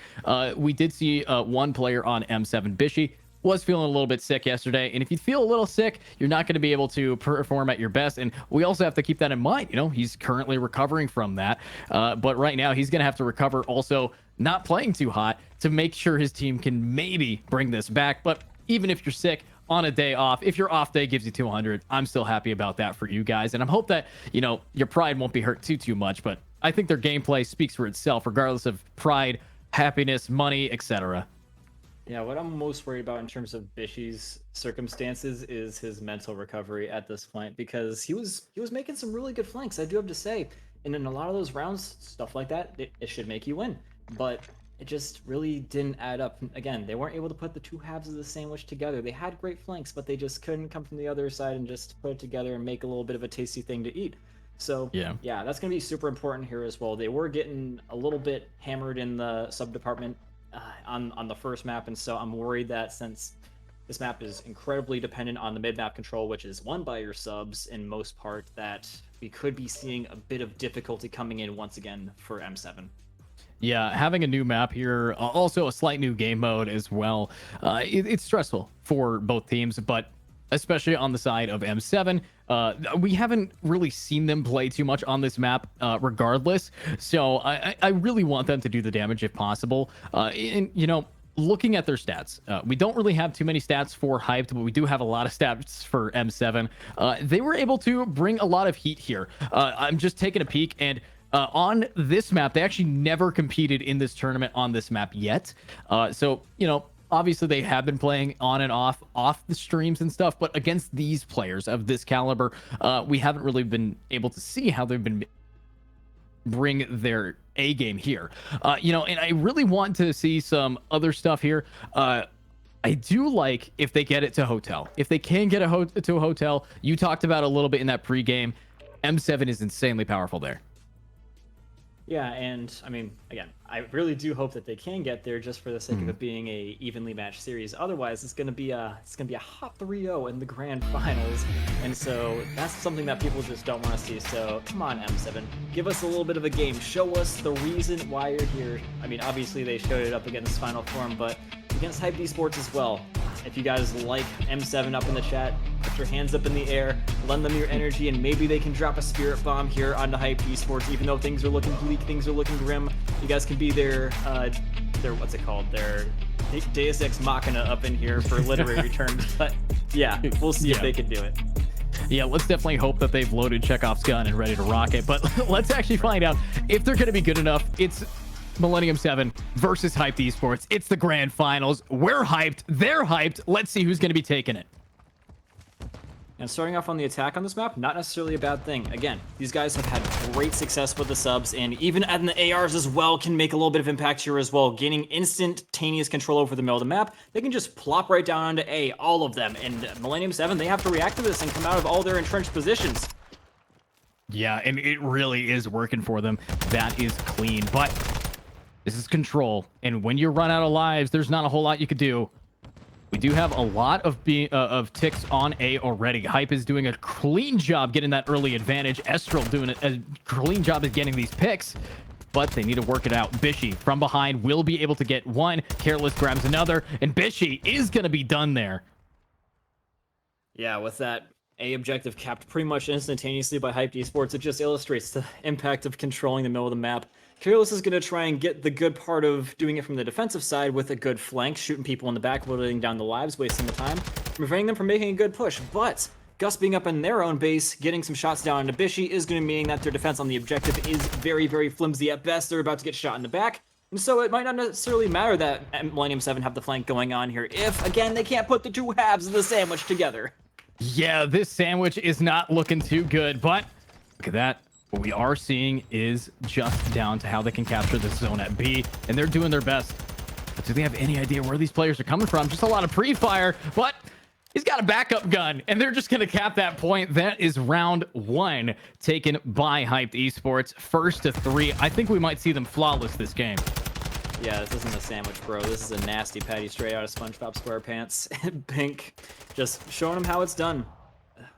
We did see one player on M7, Bishy, was feeling a little bit sick yesterday. And if you feel a little sick, you're not going to be able to perform at your best. And we also have to keep that in mind. He's currently recovering from that. But right now he's going to have to recover also not playing too hot to make sure his team can maybe bring this back. But even if you're sick, on a day off, if your off day gives you 200, I'm still happy about that for you guys. And I'm hope that, your pride won't be hurt too much, but I think their gameplay speaks for itself, regardless of pride, happiness, money, etc. Yeah, what I'm most worried about in terms of Bishy's circumstances is his mental recovery at this point, because he was making some really good flanks, I do have to say. And in a lot of those rounds, stuff like that, it should make you win. But it just really didn't add up. Again, they weren't able to put the two halves of the sandwich together. They had great flanks, but they just couldn't come from the other side and just put it together and make a little bit of a tasty thing to eat. So yeah, that's going to be super important here as well. They were getting a little bit hammered in the sub department on the first map, and so I'm worried that since this map is incredibly dependent on the mid-map control, which is won by your subs in most part, that we could be seeing a bit of difficulty coming in once again for M7. Yeah, having a new map here, also a slight new game mode as well. It's stressful for both teams, but especially on the side of M7, we haven't really seen them play too much on this map regardless. So I really want them to do the damage if possible. Looking at their stats, we don't really have too many stats for Hyped, but we do have a lot of stats for M7. They were able to bring a lot of heat here. I'm just taking a peek, and on this map, they actually never competed in this tournament on this map yet. Obviously they have been playing on and off the streams and stuff, but against these players of this caliber, we haven't really been able to see how they've been bring their A game here. And I really want to see some other stuff here. I do like if they get it to hotel. If they can get to a hotel, you talked about a little bit in that pregame, M7 is insanely powerful there. Yeah, and I mean, again, I really do hope that they can get there just for the sake of it being a evenly matched series. Otherwise, it's gonna be a hot 3-0 in the grand finals, and so that's something that people just don't want to see. So come on, M7, give us a little bit of a game. Show us the reason why you're here. I mean, obviously they showed it up against Final Form, but against Hyped Esports as well. If you guys like M7 up in the chat, put your hands up in the air, lend them your energy, and maybe they can drop a spirit bomb here onto Hyped Esports. Even though things are looking bleak, things are looking grim, you guys can be their what's it called? Their Deus Ex Machina up in here for literary terms. But yeah, we'll see if they can do it. Yeah, let's definitely hope that they've loaded Chekhov's gun and ready to rock it. But let's actually find out if they're going to be good enough. It's Millennium 7 versus Hyped Esports. It's the grand finals. We're hyped. They're hyped. Let's see who's going to be taking it. And starting off on the attack on this map, not necessarily a bad thing. Again, these guys have had great success with the subs, and even adding the ARs as well can make a little bit of impact here as well. Gaining instantaneous control over the middle of the map, they can just plop right down onto A, all of them. And Millennium 7, they have to react to this and come out of all their entrenched positions. Yeah, and it really is working for them. That is clean, but this is control. And when you run out of lives, there's not a whole lot you could do. We do have a lot of ticks on A already. Hype is doing a clean job getting that early advantage. Estrel doing a clean job of getting these picks, but they need to work it out. Bishy from behind will be able to get one. Careless grabs another, and Bishy is going to be done there. Yeah, with that A objective capped pretty much instantaneously by Hyped Esports, it just illustrates the impact of controlling the middle of the map. Careless is going to try and get the good part of doing it from the defensive side with a good flank, shooting people in the back, whittling down the lives, wasting the time, preventing them from making a good push. But Gus being up in their own base, getting some shots down into Bishy is going to mean that their defense on the objective is very, very flimsy at best. They're about to get shot in the back. And so it might not necessarily matter that Millennium 7 have the flank going on here if, again, they can't put the two halves of the sandwich together. Yeah, this sandwich is not looking too good, but look at that. What we are seeing is just down to how they can capture this zone at B, and they're doing their best. But do they have any idea where these players are coming from? Just a lot of pre-fire, but he's got a backup gun, and they're just going to cap that point. That is round one taken by Hyped Esports. 1st to 3. I think we might see them flawless this game. Yeah, this isn't a sandwich, bro. This is a nasty patty straight out of SpongeBob SquarePants. Pink just showing him how it's done.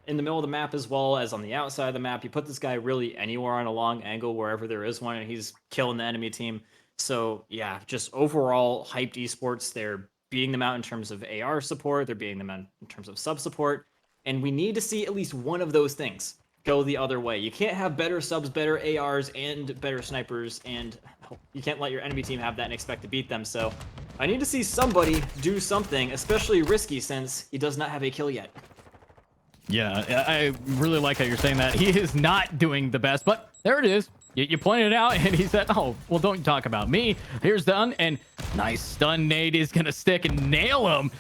In the middle of the map as well as on the outside of the map. You put this guy really anywhere on a long angle, wherever there is one, and he's killing the enemy team. So yeah, just overall Hyped Esports, they're beating them out in terms of AR support, they're beating them out in terms of sub support, and we need to see at least one of those things go the other way. You can't have better subs, better ARs, and better snipers, and you can't let your enemy team have that and expect to beat them. So I need to see somebody do something, especially Risky, since he does not have a kill yet. Yeah, I really like how you're saying that. He is not doing the best, but there it is. You pointed it out, and he said, oh, well, don't talk about me. Here's done, and nice stun nade is going to stick and nail him.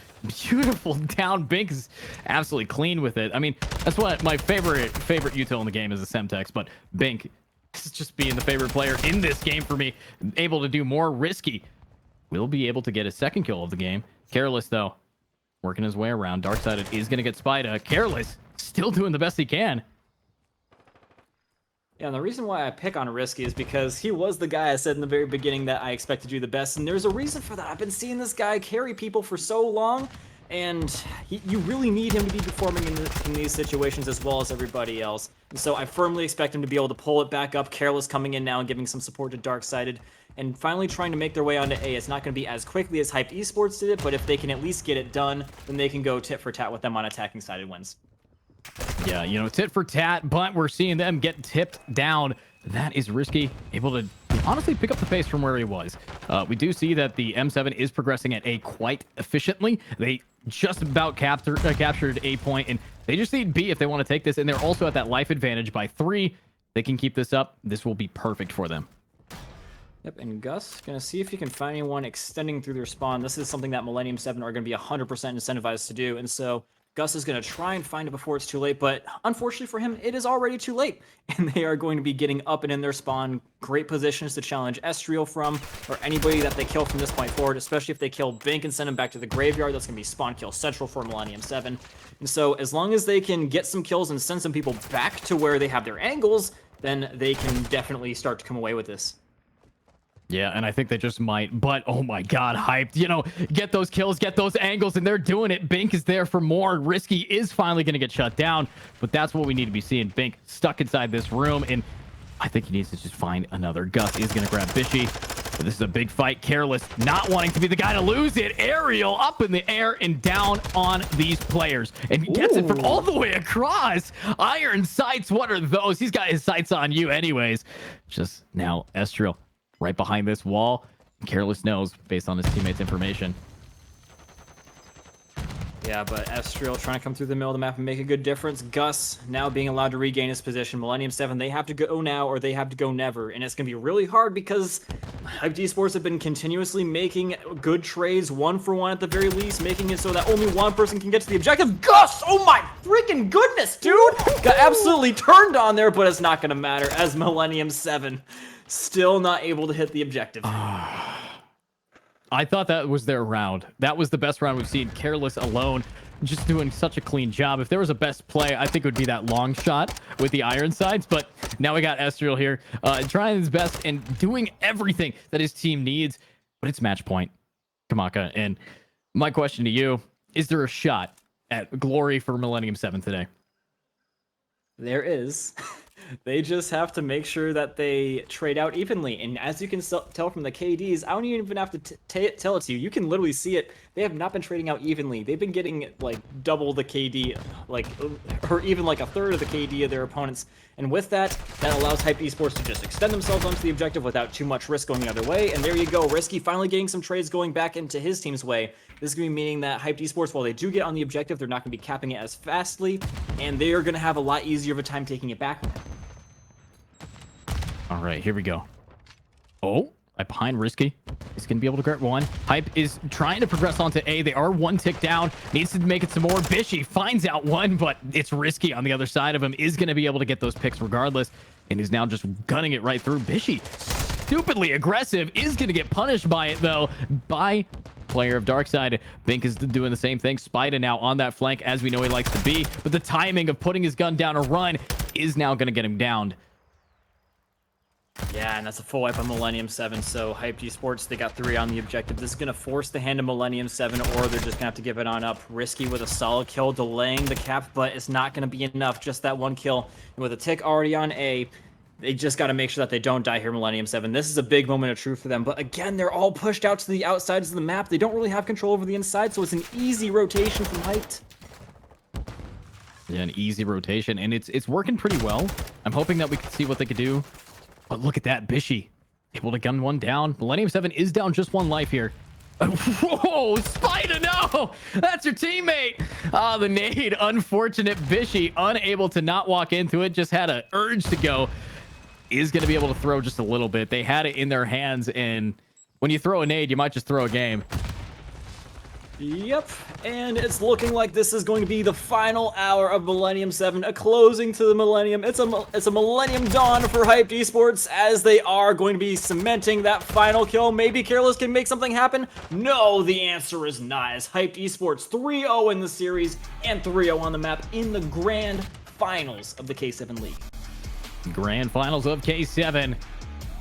Beautiful down. Bink is absolutely clean with it. I mean, that's what my favorite util in the game is, a Semtex, but Bink is just being the favorite player in this game for me. Able to do more. Risky will be able to get a second kill of the game. Careless, though, working his way around. Darksided is going to get Spida. Careless still doing the best he can. Yeah, and the reason why I pick on Risky is because he was the guy I said in the very beginning that I expect to do the best, and there's a reason for that. I've been seeing this guy carry people for so long, and you really need him to be performing in these situations as well as everybody else. And so I firmly expect him to be able to pull it back up. Careless coming in now and giving some support to Darksided, and finally trying to make their way onto A. It's not going to be as quickly as Hyped Esports did it, but if they can at least get it done, then they can go tit for tat with them on attacking sided wins. Yeah, you know, tit for tat, but we're seeing them get tipped down. That is Risky, able to honestly pick up the pace from where he was. We do see that the M7 is progressing at A quite efficiently. They just about captured A point, and they just need B if they want to take this, and they're also at that life advantage by 3. They can keep this up. This will be perfect for them. Yep, and Gus gonna see if he can find anyone extending through their spawn. This is something that Millennium 7 are gonna be 100% incentivized to do, and so Gus is going to try and find it before it's too late, but unfortunately for him, it is already too late, and they are going to be getting up and in their spawn. Great positions to challenge Estriel from, or anybody that they kill from this point forward, especially if they kill Bink and send him back to the graveyard. That's going to be spawn kill central for Millennium 7. And so as long as they can get some kills and send some people back to where they have their angles, then they can definitely start to come away with this. Yeah, and I think they just might, but oh my god, Hyped, you know, get those kills, get those angles, and they're doing it. Bink is there for more. Risky is finally going to get shut down, but that's what we need to be seeing. Bink stuck inside this room, and I think he needs to just find another. Gus is going to grab Bishy, but this is a big fight. Careless not wanting to be the guy to lose it. Aerial up in the air and down on these players, and gets it from all the way across. Iron sights, what are those? He's got his sights on you anyways. Just now, Estriel right behind this wall. Careless knows based on his teammates' information. Yeah, but Estriel trying to come through the middle of the map and make a good difference. Gus now being allowed to regain his position. Millennium 7, they have to go now or they have to go never. And it's going to be really hard because Hype eSports have been continuously making good trades, 1-for-1 at the very least, making it so that only one person can get to the objective. Gus! Oh my freaking goodness, dude! Got absolutely turned on there, but it's not going to matter as Millennium 7 still not able to hit the objective. I thought that was their round. That was the best round we've seen. Careless alone, just doing such a clean job. If there was a best play, I think it would be that long shot with the iron sides. But now we got Estriel here, trying his best and doing everything that his team needs. But it's match point, Kamaka. And my question to you, is there a shot at glory for Millennium 7 today? There is. They just have to make sure that they trade out evenly. And as you can tell from the KDs, I don't even have to tell it to you. You can literally see it. They have not been trading out evenly. They've been getting like double the KD, like, or even like a third of the KD of their opponents. And with that, that allows Hype eSports to just extend themselves onto the objective without too much risk going the other way. And there you go. Risky finally getting some trades going back into his team's way. This is going to be meaning that Hype eSports, while they do get on the objective, they're not going to be capping it as fastly. And they are going to have a lot easier of a time taking it back. All right, here we go. Oh, right behind Risky. He's going to be able to grab one. Hype is trying to progress onto A. They are one tick down. Needs to make it some more. Bishy finds out one, but it's Risky on the other side of him. Is going to be able to get those picks regardless. And he's now just gunning it right through. Bishy, stupidly aggressive, is going to get punished by it, though, by player of Darkside. Bink is doing the same thing. Spida now on that flank, as we know he likes to be. But the timing of putting his gun down a run is now going to get him downed. Yeah, and that's a full wipe on Millennium 7, so Hype eSports, they got 3 on the objective. This is going to force the hand of Millennium 7, or they're just going to have to give it on up. Risky with a solid kill, delaying the cap, but it's not going to be enough. Just that one kill. And with a tick already on A, they just got to make sure that they don't die here, Millennium 7. This is a big moment of truth for them, but again, they're all pushed out to the outsides of the map. They don't really have control over the inside, so it's an easy rotation from Hyped. Yeah, an easy rotation, and it's working pretty well. I'm hoping that we can see what they could do. But look at that, Bishy able to gun one down. Millennium 7 is down just one life here. Whoa, Spida, no! That's your teammate! Ah, the nade, unfortunate. Bishy, unable to not walk into it, just had an urge to go. Is going to be able to throw just a little bit. They had it in their hands, and when you throw a nade, you might just throw a game. Yep, and it's looking like this is going to be the final hour of Millennium 7, a closing to the Millennium. It's a Millennium dawn for Hyped eSports, as they are going to be cementing that final kill. Maybe Careless can make something happen? No, the answer is not, as Hyped eSports 3-0 in the series and 3-0 on the map in the grand finals of the K7 League. Grand finals of K7,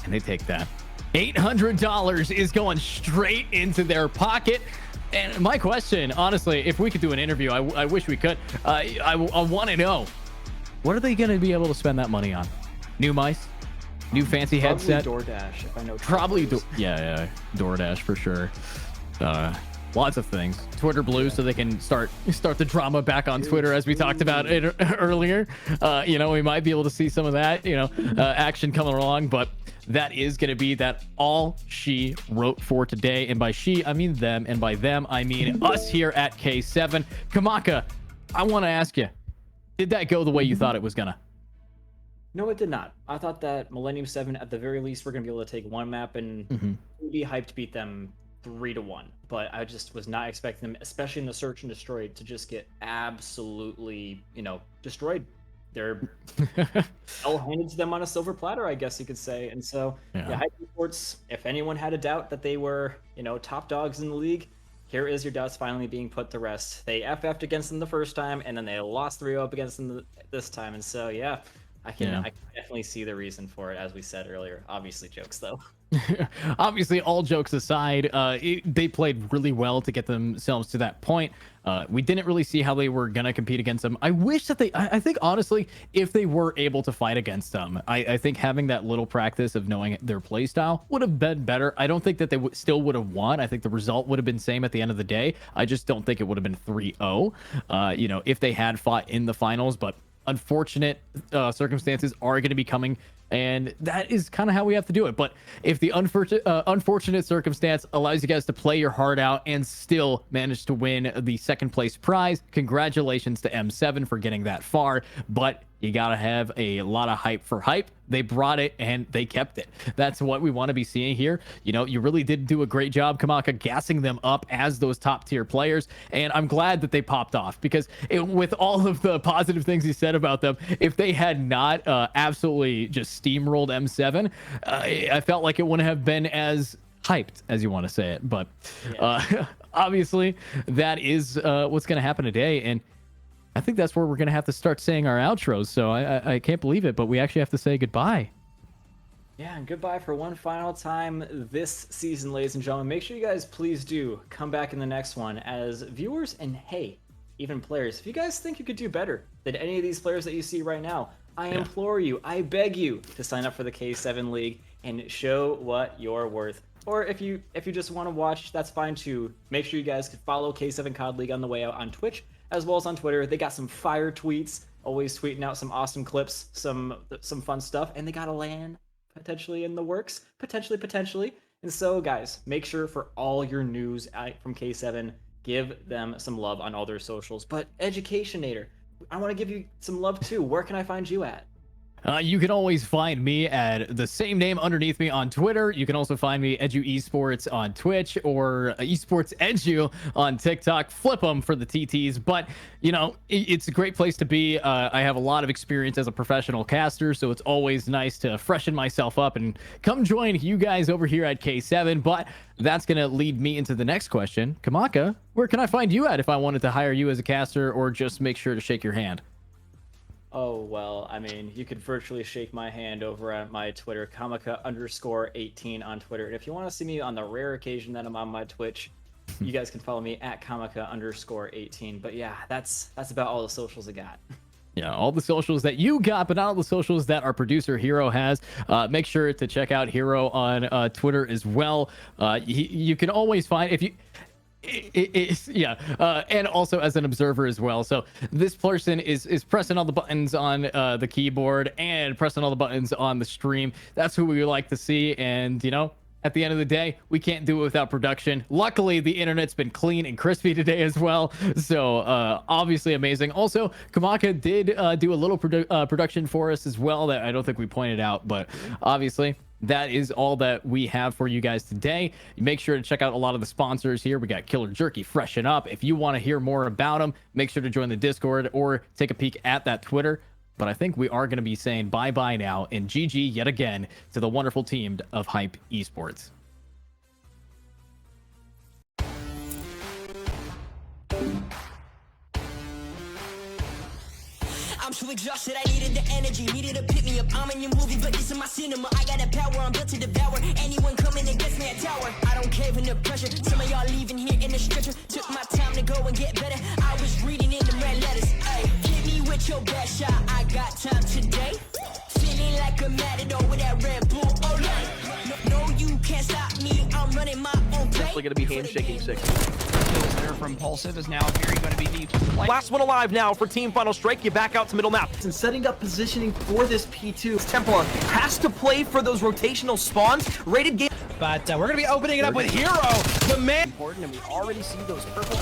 and they take that. $800 is going straight into their pocket. And my question, honestly, if we could do an interview, I wish we could. I want to know, what are they going to be able to spend that money on? New mice? New fancy headset? Probably DoorDash, if I know. Probably, yeah, DoorDash for sure. Lots of things. Twitter Blue, so they can start the drama back on Twitter, as we talked about it earlier. We might be able to see some of that, action coming along, but that is going to be that all she wrote for today. And by she, I mean them. And by them, I mean us here at K7. Kamaka, I want to ask you, did that go the way you thought it was going to? No, it did not. I thought that Millennium 7, at the very least, we're going to be able to take one map and be hyped to beat them 3-1. But I just was not expecting them, especially in the search and destroy, to just get absolutely, destroyed. They're all handed to them on a silver platter, I guess you could say. And so, Hype eSports, if anyone had a doubt that they were, top dogs in the league, here is your doubts finally being put to rest. They FF'd against them the first time, and then they lost 3-0 up against them this time. And so, I can definitely see the reason for it, as we said earlier. Obviously, jokes, though. Obviously, all jokes aside, they played really well to get themselves to that point. We didn't really see how they were going to compete against them. I wish that I think, honestly, if they were able to fight against them, I think having that little practice of knowing their play style would have been better. I don't think that they still would have won. I think the result would have been same at the end of the day. I just don't think it would have been 3-0, if they had fought in the finals. But unfortunate circumstances are going to be coming And that is kind of how we have to do it. But if the unfortunate circumstance allows you guys to play your heart out and still manage to win the second place prize, congratulations to M7 for getting that far. But you got to have a lot of hype for hype. They brought it and they kept it. That's what we want to be seeing here. You know, you really did do a great job, Kamaka, gassing them up as those top tier players. And I'm glad that they popped off, because with all of the positive things you said about them, if they had not absolutely just steamrolled M7, I felt like it wouldn't have been as hyped as you want to say it. But obviously that is what's going to happen today. And I think that's where we're going to have to start saying our outros. So I can't believe it, but we actually have to say goodbye. Yeah, and goodbye for one final time this season, ladies and gentlemen. Make sure you guys please do come back in the next one as viewers, and hey, even players. If you guys think you could do better than any of these players that you see right now, I implore you, I beg you to sign up for the K7 League and show what you're worth. Or if you just want to watch, that's fine too. Make sure you guys can follow K7 COD League on the way out on Twitch, as well as on Twitter. They got some fire tweets, always tweeting out some awesome clips, some fun stuff, and they got a LAN potentially in the works, potentially. And so, guys, make sure for all your news from K7, give them some love on all their socials. But Educationator, I want to give you some love too. Where can I find you at? You can always find me at the same name underneath me on Twitter. You can also find me Edu Esports on Twitch, or Esports Edu on TikTok. Flip them for the TTs. But, you know, it's a great place to be. I have a lot of experience as a professional caster, so it's always nice to freshen myself up and come join you guys over here at K7. But that's going to lead me into the next question. Kamaka, where can I find you at if I wanted to hire you as a caster, or just make sure to shake your hand? Oh, well, I mean, you could virtually shake my hand over at my Twitter, Kamaka_18 on Twitter. And if you want to see me on the rare occasion that I'm on my Twitch, you guys can follow me at Kamaka_18. But yeah, that's about all the socials I got. Yeah, all the socials that you got, but not all the socials that our producer Hero has. Make sure to check out Hero on Twitter as well. You can always find, if you... and also as an observer as well. So this person is pressing all the buttons on the keyboard and pressing all the buttons on the stream. That's who we like to see. And you know, at the end of the day, we can't do it without production. Luckily, the internet's been clean and crispy today as well, so obviously amazing. Also, Kamaka did do a little production for us as well that I don't think we pointed out, but obviously that is all that we have for you guys today. Make sure to check out a lot of the sponsors here. We got Killer Jerky Freshen Up. If you want to hear more about them, make sure to join the Discord or take a peek at that Twitter. But I think we are going to be saying bye-bye now, and GG yet again to the wonderful team of Hype Esports. I'm too exhausted, I needed the energy, needed to pick me up. I'm in your movie, but this is my cinema. I got the power, I'm built to devour anyone coming against me at tower. I don't care for the pressure. Some of y'all leaving here in the stretcher. Took my time to go and get better. I was reading in the red letters. Hey, hit me with your best shot. I got time today. Feeling like a matador with that Red Bull. Oh yeah, no, you can't stop me. I'm running my own play. Definitely going to be handshaking sick. There from Impulsive is now very going to be the play. Last one alive now for Team Final Strike. You back out to middle map. And setting up positioning for this P2. Templar has to play for those rotational spawns. Rated game. But we're going to be opening it up with Hero, the man. Important, and we already see those purple